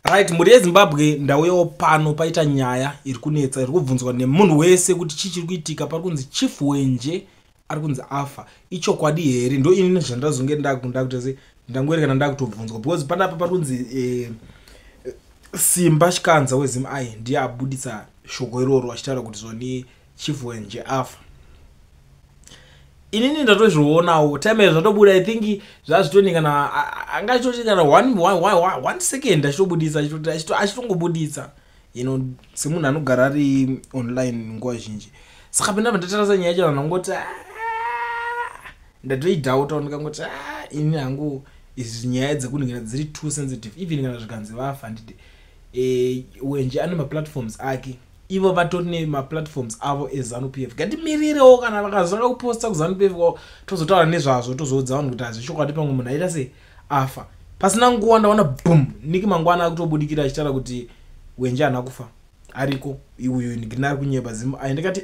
Right, muri yeZimbabwe ndauyawo pano paita nyaya iri kunetsa iri kubvunzwa nemunhu wese kuti chichiri kuitika pari kunzi Chief Hwenje ari kunzi afa. Ichokwadi here? Ndo ini zvandazonge ndakunda kuti ndangwerekana ndakutobvunzwa because panapa pari kunzi Simba Chikanza weZim ai ndiye abuditsa shoko iroro achitaura kuti zvoni Chief Hwenje afa. Inini ndatozvionawo time zvatobuda I think zvazvitoni kana angachoti kana 1 second achitobuditsa achitongobuditsa semunhu anogara ari online nguva zhinji. Saka penda pandatarasa nyaya yacho ndangoti ndatoidhauta ndikangoti ini hangu izvi nyaya dzekunhu dziri too sensitive even kana zvikanzi vafa nditi Hwenje ane maplatforms ake ivo vatori nemaplatforms avo eZANU-PF. Ngatimirerewo kana vakazanga kuposta kuZANU-PF tozotaura nezvazvo tozoudza vanhu kuti hazvishokwadi pamwe munhu aita sei afa. Pasina nguva ndaona boom niki mangwana akutobudikira achitaura kuti Hwenje haana kufa ariko iuyu ndinari kunyeba Zim ai ndikati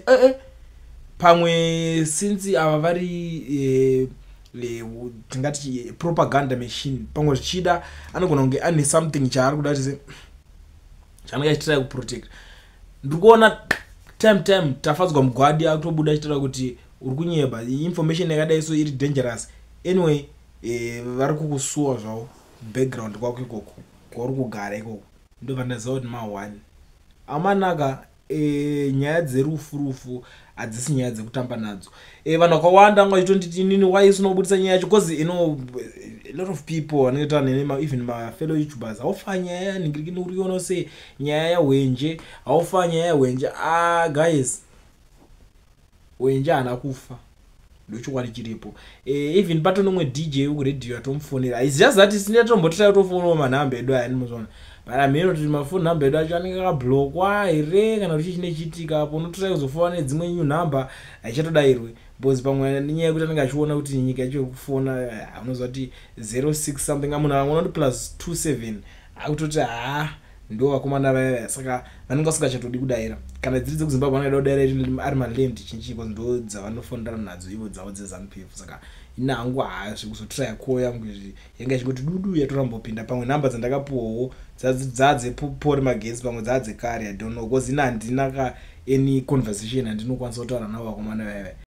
pamwe since ava vari tingati propaganda machine pamwe zvichida anogona kunge ane something chaari kuda kuti chanenge achitira kuprotect. Ndikuona time tafadzwa mugwadi akutobuda achitaura kuti uri kunyeba information yakadai so iri dangerous. Anyway vari kukusuwa zvavo background kwako ikoko kwauri kugara ikoko ndobva ndaziva kuti mahwani amanaka. Nyaya dzerufu hadzisi nyaya dzekutamba nadzo. Vanhu vakawanda vachitonditi inini why usinobudisa nyaya yacho because a lot of people vanoita even mafellow YouTubers haufa nyaya ningirikini uriona sei nyaya yaHwenje haufa nyaya yaHwenje. Guys, Hwenje haana kufa ndochokwadi chiripo. Even pato nomwe DJ kuredio atomufonera it's just that isina tombotira tofonawo manhamba edu aya nimuzona mero kuti mafoni namba edu acho anenge akablokwa here kana kuti chine chitika apo unotora kuzofona nedzimwe new number aichatodairwe because pamwe nenyaya yekuti anenge achiona kuti nyika yacho kufona unoziva kuti 06 something amunhu angona kuti +27 akutoti ndo vakomana vaya saka vanenge vasingachatodi kudaira kana dziri dzekuZimbabwe vanoda kudaira ari maland chinchi because ndo dzavanofonera nadzo ivo dzavo dzeZANU-PF. Saka ina hangu zvikuzotraya koya yangu izvi yanga ichingoti dudu yatorambopinda pamwe namba dzandakapuwawo dzadzepori magetsi pamwe dzadzekare I don't know because ina handina any conversation handinokwanisa kutaura navo vakomana vaya.